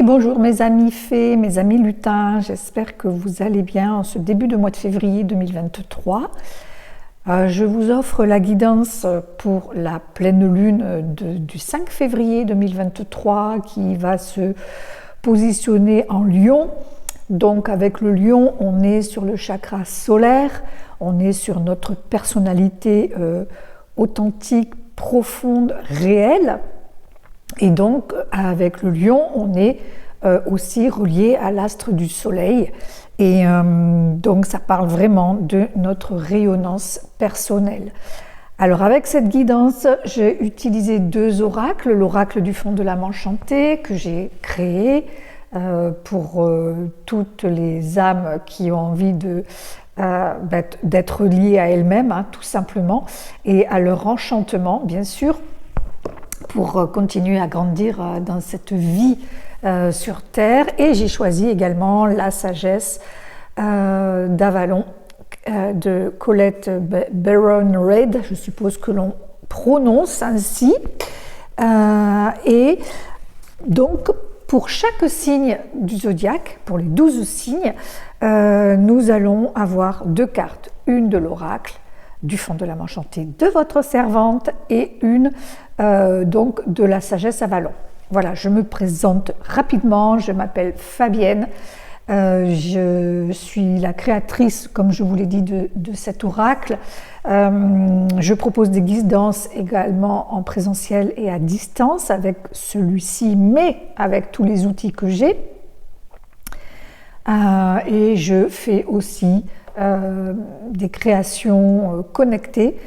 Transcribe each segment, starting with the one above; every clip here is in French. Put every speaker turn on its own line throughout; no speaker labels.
Bonjour mes amis fées, mes amis lutins, j'espère que vous allez bien en ce début de mois de février 2023. Je vous offre la guidance pour la pleine lune du 5 février 2023 qui va se positionner en Lion. Donc avec le Lion, on est sur le chakra solaire, on est sur notre personnalité authentique, profonde, réelle. Et donc, avec le Lion, on est aussi relié à l'astre du Soleil. Et donc, ça parle vraiment de notre rayonnance personnelle. Alors, avec cette guidance, j'ai utilisé deux oracles. L'oracle du fond de l'âme enchantée que j'ai créé pour toutes les âmes qui ont envie d'être liées à elles-mêmes, hein, tout simplement, et à leur enchantement, bien sûr, pour continuer à grandir dans cette vie sur Terre. Et j'ai choisi également la sagesse d'Avalon de Colette Baron-Reid, je suppose que l'on prononce ainsi. Et donc, pour chaque signe du zodiaque, pour les 12 signes, nous allons avoir deux cartes. Une de l'oracle du fond de l'âme enchantée de votre servante et une donc de la sagesse Avalon. Voilà, je me présente rapidement, je m'appelle Fabienne, je suis la créatrice, comme je vous l'ai dit, de cet oracle. Je propose des guidances également en présentiel et à distance avec celui-ci, mais avec tous les outils que j'ai. Et je fais aussi des créations connectées,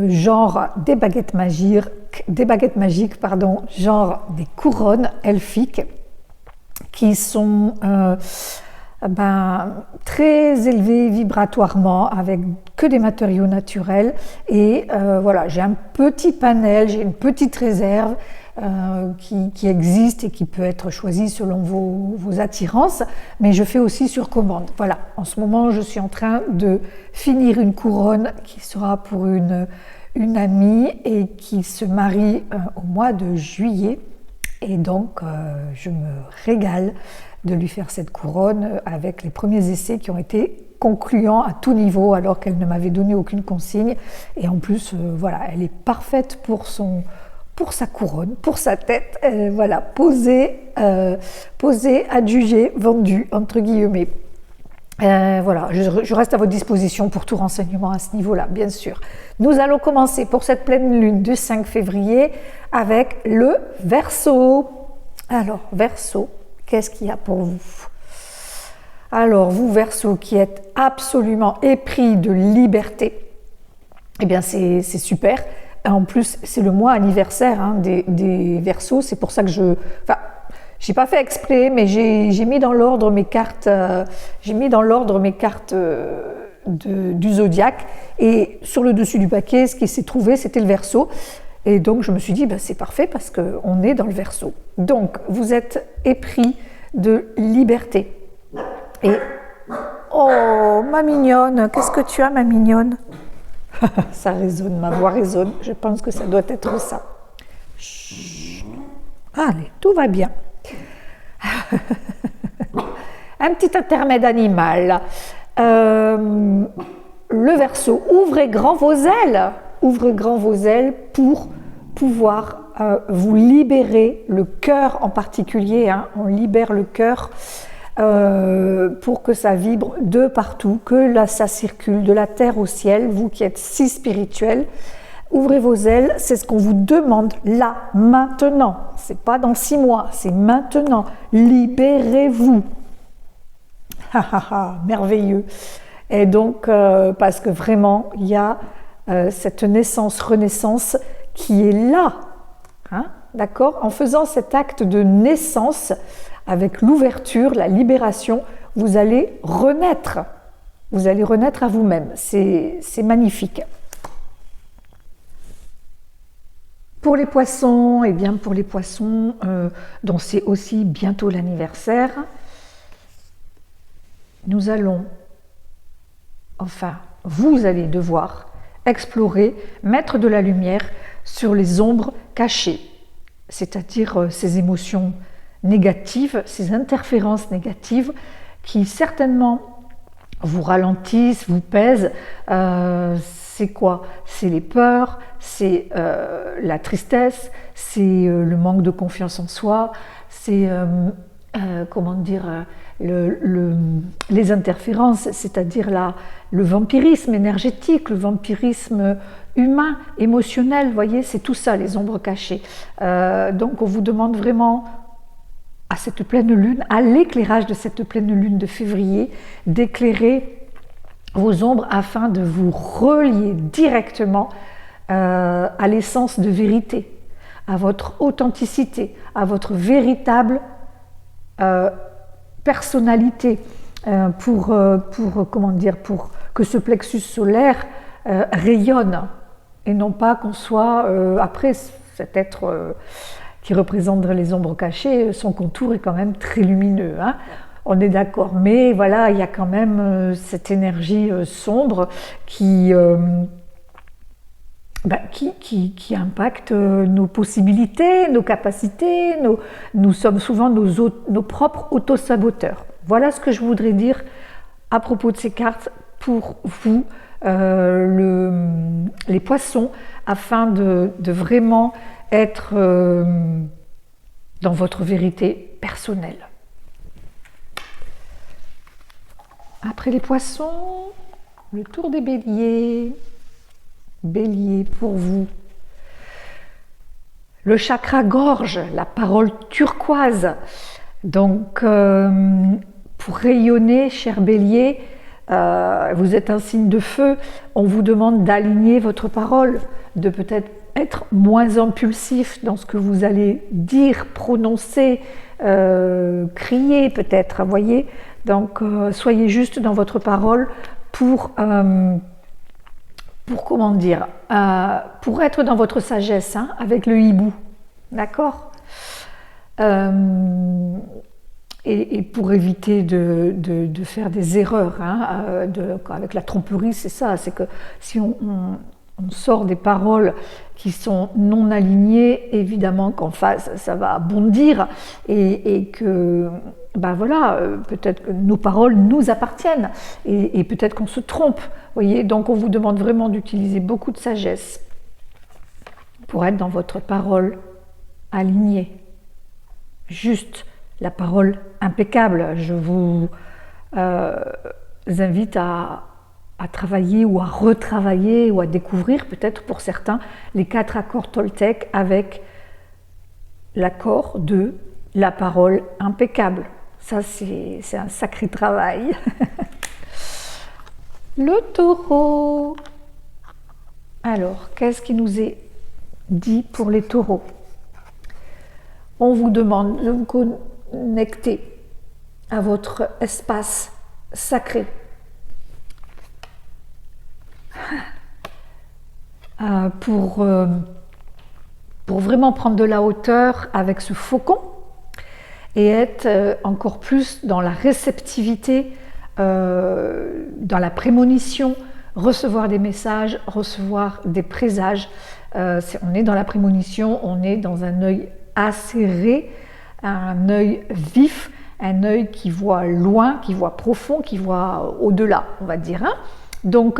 genre des baguettes magiques, genre des couronnes elfiques qui sont très élevées vibratoirement avec que des matériaux naturels. Et voilà, j'ai un petit panel, j'ai une petite réserve qui existe et qui peut être choisie selon vos attirances, mais je fais aussi sur commande. Voilà, en ce moment, je suis en train de finir une couronne qui sera pour une amie et qui se marie au mois de juillet. Et donc, je me régale de lui faire cette couronne avec les premiers essais qui ont été concluants à tout niveau, alors qu'elle ne m'avait donné aucune consigne. Et en plus, voilà, elle est parfaite pour sa couronne, pour sa tête, voilà, posée, adjugée, vendue, entre guillemets. Voilà, je reste à votre disposition pour tout renseignement à ce niveau-là, bien sûr. Nous allons commencer pour cette pleine lune du 5 février avec le Verseau. Alors, Verseau, qu'est-ce qu'il y a pour vous? Alors, vous, Verseau, qui êtes absolument épris de liberté, eh bien, c'est super. En plus, c'est le mois anniversaire des Verseaux, c'est pour ça que j'ai pas fait exprès, mais j'ai mis dans l'ordre mes cartes, du zodiaque, et sur le dessus du paquet, ce qui s'est trouvé, c'était le Verseau. Et donc, je me suis dit, c'est parfait parce qu'on est dans le Verseau. Donc, vous êtes épris de liberté. Et, oh, ma mignonne, qu'est-ce que tu as, ma mignonne? Ça résonne, ma voix résonne. Je pense que ça doit être ça. Chut. Allez, tout va bien. Un petit intermède animal. Le Verseau, ouvrez grand vos ailes. Ouvrez grand vos ailes pour pouvoir vous libérer, le cœur en particulier. On libère le cœur pour que ça vibre de partout, que là ça circule de la terre au ciel. Vous qui êtes si spirituel, ouvrez vos ailes, c'est ce qu'on vous demande là, maintenant. C'est pas dans 6 mois, c'est maintenant. Libérez-vous. Merveilleux. Et donc, parce que vraiment, il y a cette naissance-renaissance qui est là. D'accord? En faisant cet acte de naissance, avec l'ouverture, la libération, vous allez renaître. Vous allez renaître à vous-même. C'est magnifique. Pour les poissons, eh bien pour les poissons dont c'est aussi bientôt l'anniversaire, vous allez devoir explorer, mettre de la lumière sur les ombres cachées, c'est-à-dire ces émotions négatives, ces interférences négatives qui certainement vous ralentissent, vous pèsent. C'est quoi? C'est les peurs, c'est la tristesse, c'est le manque de confiance en soi, c'est comment dire, les interférences, c'est-à-dire le vampirisme énergétique, le vampirisme humain, émotionnel, vous voyez, c'est tout ça, les ombres cachées. Donc on vous demande vraiment, à cette pleine lune, à l'éclairage de cette pleine lune de février, d'éclairer vos ombres afin de vous relier directement à l'essence de vérité, à votre authenticité, à votre véritable personnalité, pour comment dire, pour que ce plexus solaire rayonne et non pas qu'on soit après cet être qui représente les ombres cachées, son contour est quand même très lumineux, hein. On est d'accord, mais voilà, il y a quand même cette énergie sombre qui impacte nos possibilités, nos capacités. Nous sommes souvent nos propres autosaboteurs. Voilà ce que je voudrais dire à propos de ces cartes pour vous, les poissons, afin de vraiment être dans votre vérité personnelle. Après les poissons, le tour des béliers. Bélier, pour vous, le chakra gorge, la parole turquoise. Donc, pour rayonner, cher Bélier, vous êtes un signe de feu, on vous demande d'aligner votre parole, de peut-être être moins impulsif dans ce que vous allez dire, prononcer, crier peut-être, vous voyez. Donc, soyez juste dans votre parole pour comment dire, pour être dans votre sagesse, hein, avec le hibou, d'accord, et pour éviter de faire des erreurs, hein, avec la tromperie, c'est ça, c'est que si on sort des paroles qui sont non alignées, évidemment qu'en face ça va bondir et que ben voilà, peut-être que nos paroles nous appartiennent et peut-être qu'on se trompe, voyez. Donc on vous demande vraiment d'utiliser beaucoup de sagesse pour être dans votre parole alignée, juste, la parole impeccable. Je vous invite à travailler ou à retravailler ou à découvrir peut-être pour certains les 4 accords Toltec avec l'accord de la parole impeccable. Ça, c'est un sacré travail. Le taureau. Alors, qu'est-ce qui nous est dit pour les taureaux? On vous demande de vous connecter à votre espace sacré. Pour vraiment prendre de la hauteur avec ce faucon et être encore plus dans la réceptivité, dans la prémonition, recevoir des messages, recevoir des présages. On est dans la prémonition, on est dans un œil acéré, un œil vif, un œil qui voit loin, qui voit profond, qui voit au-delà, on va dire, hein. Donc,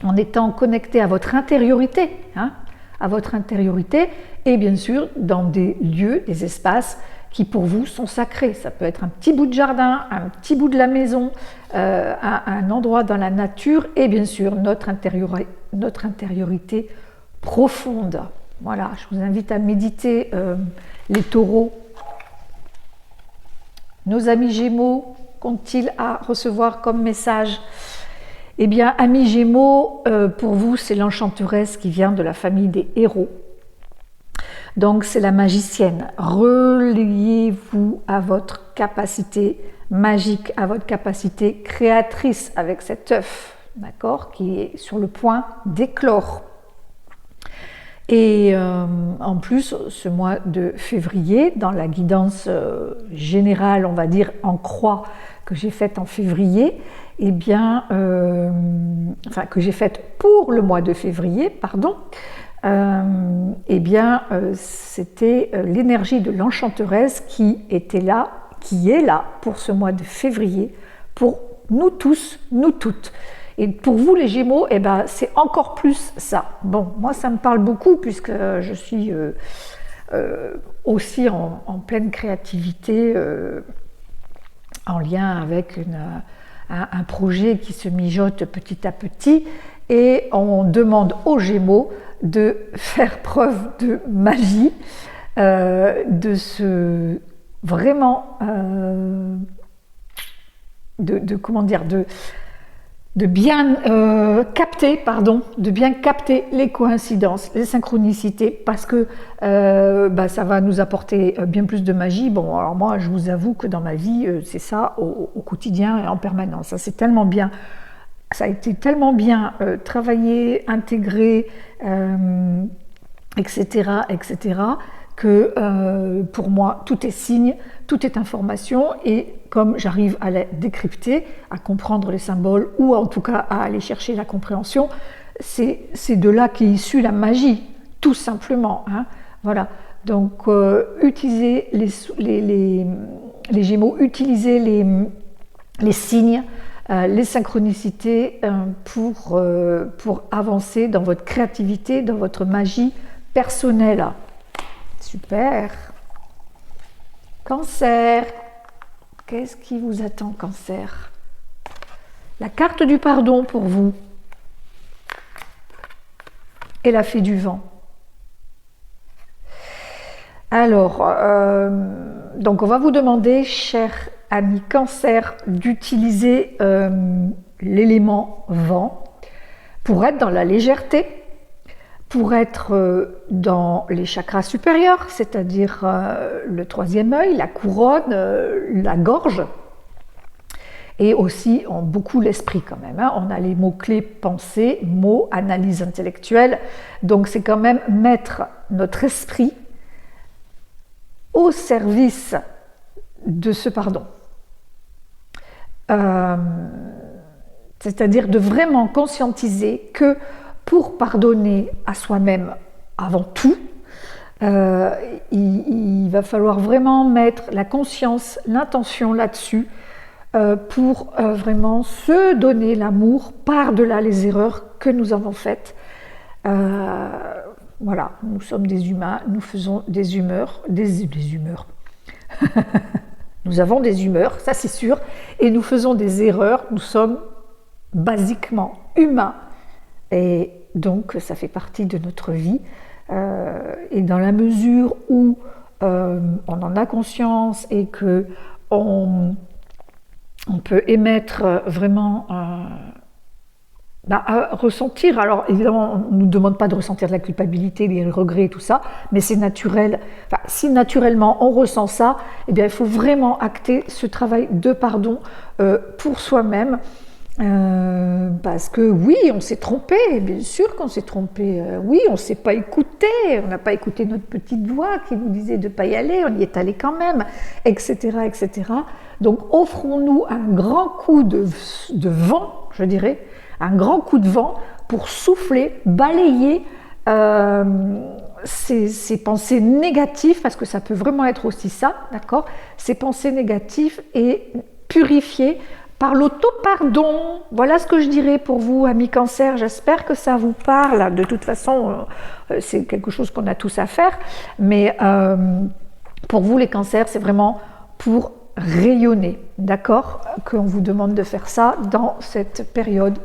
en étant connecté à votre intériorité, hein, à votre intériorité, et bien sûr dans des lieux, des espaces qui pour vous sont sacrés. Ça peut être un petit bout de jardin, un petit bout de la maison, un endroit dans la nature, et bien sûr notre intériorité profonde. Voilà, je vous invite à méditer, les taureaux. Nos amis Gémeaux, qu'ont-ils à recevoir comme message? Eh bien, amis Gémeaux, pour vous, c'est l'enchanteresse qui vient de la famille des héros. Donc, c'est la magicienne. Reliez-vous à votre capacité magique, à votre capacité créatrice avec cet œuf, d'accord, qui est sur le point d'éclore. Et en plus, ce mois de février, dans la guidance générale, on va dire en croix, que j'ai faite en février, eh bien, enfin que j'ai faite pour le mois de février, pardon, eh bien, c'était l'énergie de l'enchanteresse qui était là, qui est là pour ce mois de février, pour nous tous, nous toutes. Et pour vous les Gémeaux, eh ben, c'est encore plus ça. Bon, moi ça me parle beaucoup puisque je suis aussi en pleine créativité, en lien avec un projet qui se mijote petit à petit, et on demande aux Gémeaux de faire preuve de magie, de se vraiment comment dire, de bien capter, de bien capter les coïncidences, les synchronicités, parce que ça va nous apporter bien plus de magie. Bon, alors moi, je vous avoue que dans ma vie, c'est ça au quotidien et en permanence. Ça, c'est tellement bien, ça a été tellement bien travaillé, intégré, etc., etc., que pour moi, tout est signe, tout est information, et comme j'arrive à la décrypter, à comprendre les symboles, ou en tout cas à aller chercher la compréhension, c'est de là qu'est issue la magie, tout simplement. Hein. Voilà. Donc, utilisez les Gémeaux, utilisez les signes, les synchronicités pour avancer dans votre créativité, dans votre magie personnelle. Super. Cancer. Qu'est-ce qui vous attend, Cancer? La carte du pardon pour vous. Et la fée du vent. Alors, donc on va vous demander, cher ami Cancer, d'utiliser l'élément vent pour être dans la légèreté, pour être dans les chakras supérieurs, c'est-à-dire le troisième œil, la couronne, la gorge, et aussi beaucoup l'esprit quand même. Hein. On a les mots-clés pensée, mots, analyse intellectuelle, donc c'est quand même mettre notre esprit au service de ce pardon. C'est-à-dire de vraiment conscientiser que pour pardonner à soi-même avant tout, il va falloir vraiment mettre la conscience, l'intention là-dessus pour vraiment se donner l'amour par-delà les erreurs que nous avons faites. Voilà, nous sommes des humains, nous faisons des humeurs. Nous avons des humeurs, ça c'est sûr, et nous faisons des erreurs, nous sommes basiquement humains. Et donc, ça fait partie de notre vie. Et dans la mesure où on en a conscience et qu'on peut émettre vraiment à ressentir, alors évidemment, on ne nous demande pas de ressentir de la culpabilité, des regrets, tout ça, mais c'est naturel. Enfin, si naturellement on ressent ça, eh bien, il faut vraiment acter ce travail de pardon pour soi-même. Parce que oui, on s'est trompé, bien sûr qu'on s'est trompé, oui, on ne s'est pas écouté, on n'a pas écouté notre petite voix qui nous disait de ne pas y aller, on y est allé quand même, etc., etc. Donc offrons-nous un grand coup de vent, je dirais, un grand coup de vent pour souffler, balayer ces pensées négatives, parce que ça peut vraiment être aussi ça, d'accord, ces pensées négatives, et purifier par l'auto-pardon. Voilà ce que je dirais pour vous, amis Cancer. J'espère que ça vous parle. De toute façon, c'est quelque chose qu'on a tous à faire. Mais pour vous, les Cancers, c'est vraiment pour rayonner. D'accord? Qu'on vous demande de faire ça dans cette période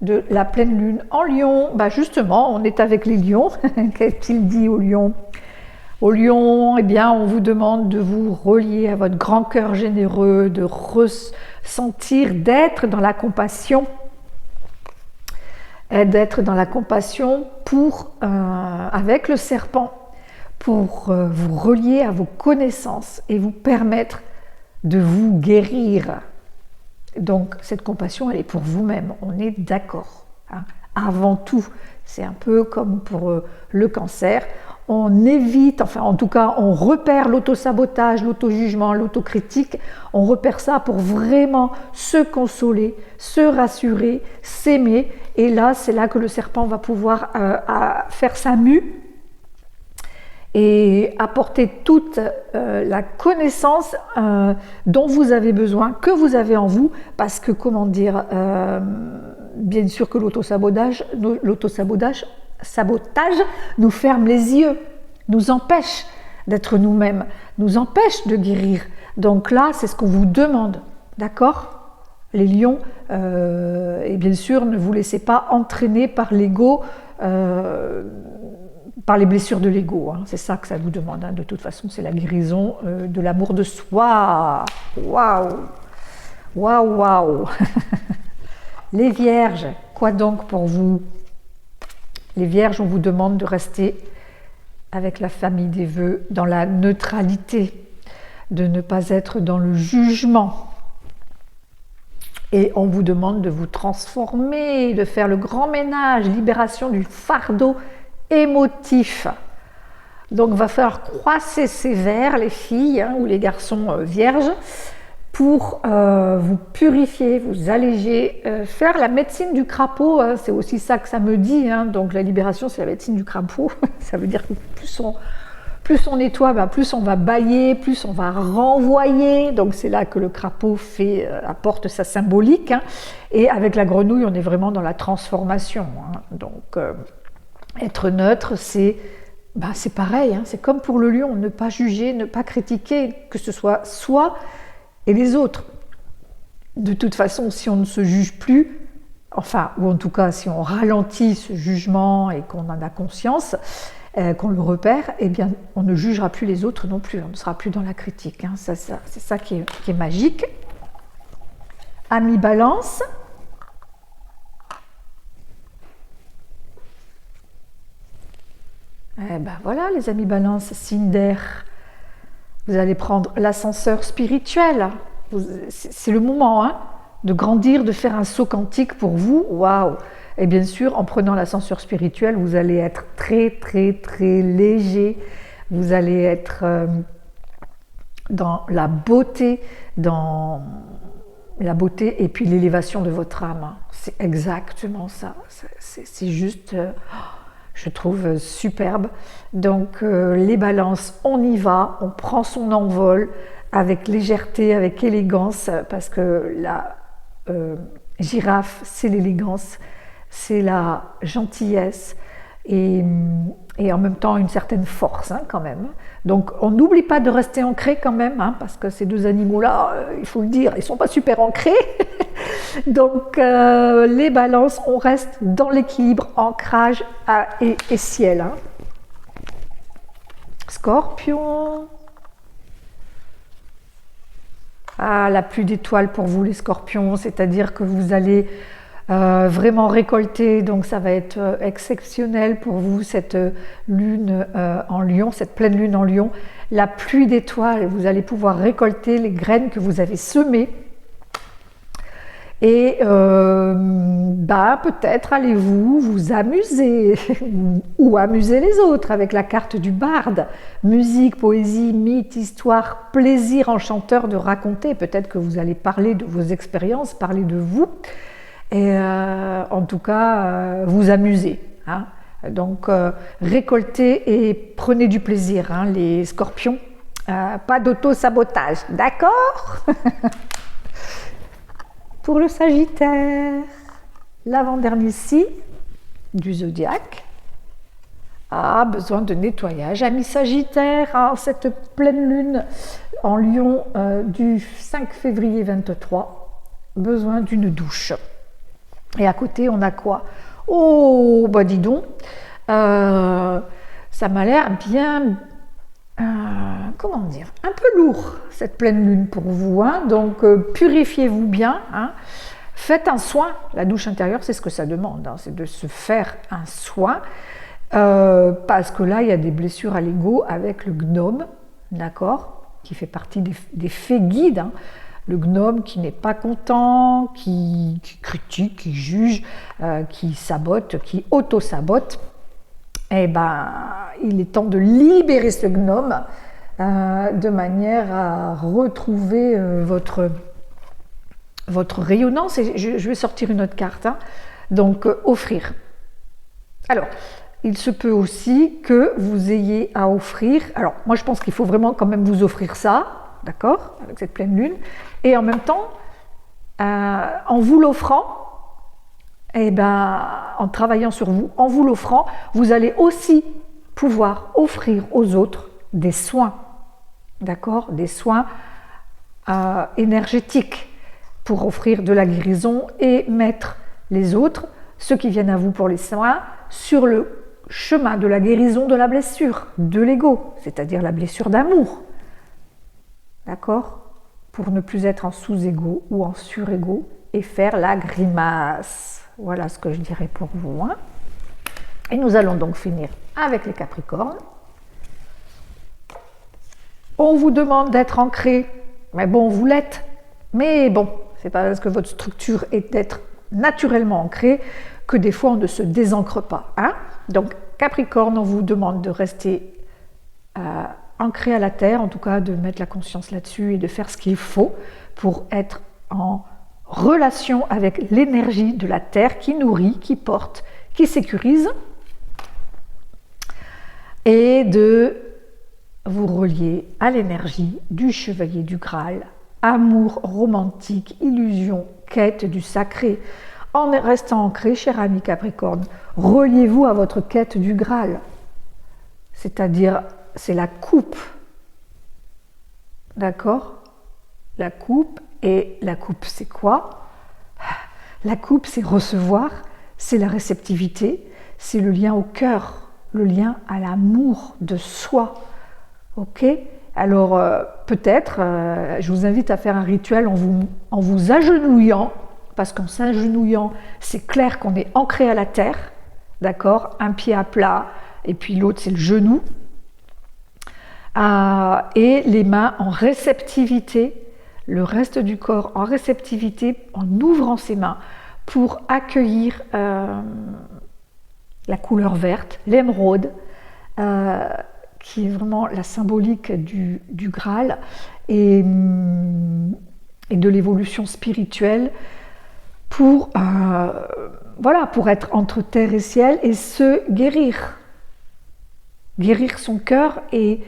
de la pleine lune en Lion. Bah justement, on est avec les lions. Qu'est-il dit aux lions? Au Lion, eh bien, on vous demande de vous relier à votre grand cœur généreux, de ressentir, d'être dans la compassion, d'être dans la compassion avec le serpent, pour vous relier à vos connaissances et vous permettre de vous guérir. Donc, cette compassion, elle est pour vous-même, on est d'accord. Hein. Avant tout, c'est un peu comme pour le Cancer. on évite, enfin en tout cas on repère l'autosabotage, l'autojugement, l'autocritique, on repère ça pour vraiment se consoler, se rassurer, s'aimer, et là c'est là que le serpent va pouvoir faire sa mue et apporter toute la connaissance dont vous avez besoin, que vous avez en vous, parce que comment dire, bien sûr que l'autosabotage nous ferme les yeux, nous empêche d'être nous-mêmes, nous empêche de guérir. Donc là, c'est ce qu'on vous demande, d'accord? Les lions, et bien sûr, ne vous laissez pas entraîner par l'ego, par les blessures de l'ego, hein. C'est ça que ça vous demande, hein. De toute façon, c'est la guérison de l'amour de soi. Waouh! Waouh, waouh! Les vierges, quoi donc pour vous? Les vierges, on vous demande de rester avec la famille des vœux dans la neutralité, de ne pas être dans le jugement. Et on vous demande de vous transformer, de faire le grand ménage, libération du fardeau émotif. Donc il va falloir croiser sévère les filles, hein, ou les garçons vierges, pour vous purifier, vous alléger, faire la médecine du crapaud, hein, c'est aussi ça que ça me dit, hein. Donc la libération c'est la médecine du crapaud, ça veut dire que plus on nettoie, plus on va bâiller, plus on va renvoyer, donc c'est là que le crapaud apporte sa symbolique, hein. Et avec la grenouille on est vraiment dans la transformation, hein. Donc être neutre c'est pareil, hein. C'est comme pour le lion, ne pas juger, ne pas critiquer, que ce soit soi et les autres. De toute façon, si on ne se juge plus, enfin, ou en tout cas si on ralentit ce jugement et qu'on en a conscience, qu'on le repère, eh bien on ne jugera plus les autres non plus, on ne sera plus dans la critique, hein. C'est ça qui est magique. Amis Balance. Eh ben voilà les amis Balance, signe d'air. Vous allez prendre l'ascenseur spirituel. C'est le moment, hein, de grandir, de faire un saut quantique pour vous. Waouh! Et bien sûr, en prenant l'ascenseur spirituel, vous allez être très, très, très léger. Vous allez être dans la beauté et puis l'élévation de votre âme. C'est exactement ça. C'est juste... je trouve superbe. Donc les balances, on y va, on prend son envol avec légèreté, avec élégance, parce que la girafe, c'est l'élégance, c'est la gentillesse et en même temps une certaine force, hein, quand même. Donc on n'oublie pas de rester ancré quand même, hein, parce que ces deux animaux-là, il faut le dire, ils ne sont pas super ancrés. Donc les balances, on reste dans l'équilibre, ancrage et ciel, hein. Scorpion. Ah, la pluie d'étoiles pour vous les scorpions, c'est-à-dire que vous allez vraiment récolter, donc ça va être exceptionnel pour vous cette lune en lion, cette pleine lune en lion. La pluie d'étoiles, vous allez pouvoir récolter les graines que vous avez semées. Et peut-être allez-vous vous amuser ou amuser les autres avec la carte du barde. Musique, poésie, mythe, histoire, plaisir enchanteur de raconter. Peut-être que vous allez parler de vos expériences, parler de vous. Et en tout cas, vous amuser, hein. Donc récoltez et prenez du plaisir, hein, les scorpions. Pas d'auto-sabotage, d'accord? Pour le Sagittaire, l'avant-dernier signe du zodiaque a besoin de nettoyage. Amis Sagittaire, hein, cette pleine lune en Lion du 5 février 23, besoin d'une douche. Et à côté, on a quoi? Oh, bah dis donc, ça m'a l'air bien... comment dire, un peu lourd cette pleine lune pour vous, hein. Donc purifiez-vous bien, hein. Faites un soin, la douche intérieure c'est ce que ça demande, hein, c'est de se faire un soin, parce que là il y a des blessures à l'ego avec le gnome, d'accord, qui fait partie des fées guides, hein. Le gnome qui n'est pas content, qui critique, qui juge, qui sabote, qui auto-sabote. eh ben, il est temps de libérer ce gnome de manière à retrouver votre rayonnance. Et je vais sortir une autre carte. Hein. Donc, offrir. Alors, il se peut aussi que vous ayez à offrir. Alors, moi, je pense qu'il faut vraiment quand même vous offrir ça, d'accord, avec cette pleine lune. Et en même temps, en vous l'offrant, eh ben, en travaillant sur vous, en vous l'offrant, vous allez aussi pouvoir offrir aux autres des soins, d'accord, des soins énergétiques pour offrir de la guérison et mettre les autres, ceux qui viennent à vous pour les soins, sur le chemin de la guérison de la blessure, de l'ego, c'est-à-dire la blessure d'amour, d'accord, pour ne plus être en sous-ego ou en sur-ego et faire la grimace. Voilà ce que je dirais pour vous. Hein. Et nous allons donc finir avec les Capricornes. On vous demande d'être ancré, mais bon, vous l'êtes. Mais bon, c'est pas parce que votre structure est d'être naturellement ancrée que des fois on ne se désancre pas. Hein. Donc Capricorne, on vous demande de rester ancré à la terre, en tout cas de mettre la conscience là-dessus et de faire ce qu'il faut pour être en relation avec l'énergie de la terre qui nourrit, qui porte, qui sécurise, et de vous relier à l'énergie du chevalier du Graal, amour romantique, illusion, quête du sacré. En restant ancré, cher ami Capricorne, reliez-vous à votre quête du Graal, c'est-à-dire c'est la coupe, d'accord? La coupe. Et la coupe, c'est quoi? La coupe, c'est recevoir, c'est la réceptivité, c'est le lien au cœur, le lien à l'amour de soi. Ok? Alors, peut-être, je vous invite à faire un rituel en vous agenouillant, parce qu'en s'agenouillant, c'est clair qu'on est ancré à la terre, d'accord? Un pied à plat, et puis l'autre, c'est le genou. Et les mains en réceptivité, le reste du corps en réceptivité, en ouvrant ses mains pour accueillir la couleur verte, l'émeraude, qui est vraiment la symbolique du Graal et de l'évolution spirituelle pour être entre terre et ciel et se guérir son cœur et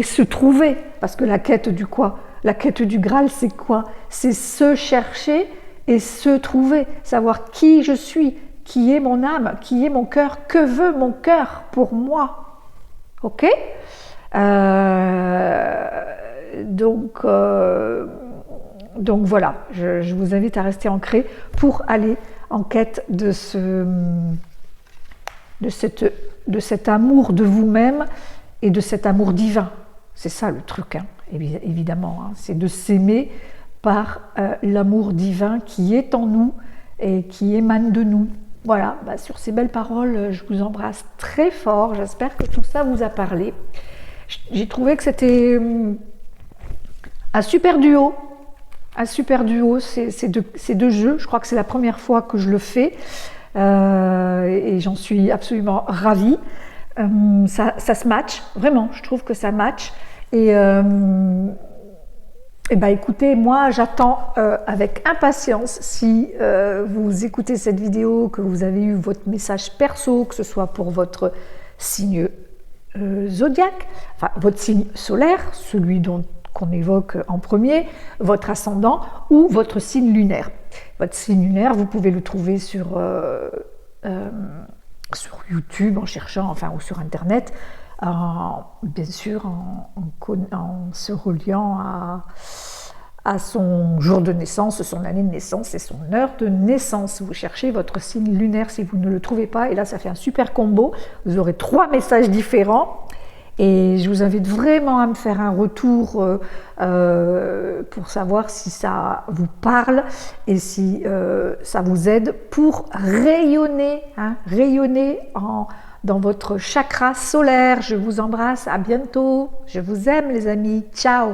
se trouver, parce que la quête du quoi? La quête du Graal, c'est quoi? C'est se chercher et se trouver, savoir qui je suis, qui est mon âme, qui est mon cœur, que veut mon cœur pour moi. Ok? Donc voilà, je vous invite à rester ancré pour aller en quête de cet amour de vous-même et de cet amour divin. C'est ça le truc, hein, évidemment, hein, c'est de s'aimer par l'amour divin qui est en nous et qui émane de nous. Voilà, sur ces belles paroles, je vous embrasse très fort, j'espère que tout ça vous a parlé. J'ai trouvé que c'était un super duo, ces deux jeux, je crois que c'est la première fois que je le fais et j'en suis absolument ravie. Ça se match, vraiment, je trouve que ça match. Et écoutez, moi j'attends avec impatience si vous écoutez cette vidéo, que vous avez eu votre message perso, que ce soit pour votre signe zodiaque, enfin votre signe solaire, celui qu'on évoque en premier, votre ascendant ou votre signe lunaire. Votre signe lunaire, vous pouvez le trouver sur YouTube en cherchant, ou sur Internet, bien sûr en se reliant à son jour de naissance, son année de naissance et son heure de naissance. Vous cherchez votre signe lunaire si vous ne le trouvez pas, et là ça fait un super combo. Vous aurez 3 messages différents. Et je vous invite vraiment à me faire un retour pour savoir si ça vous parle et si ça vous aide pour rayonner, dans votre chakra solaire. Je vous embrasse, à bientôt. Je vous aime les amis, ciao.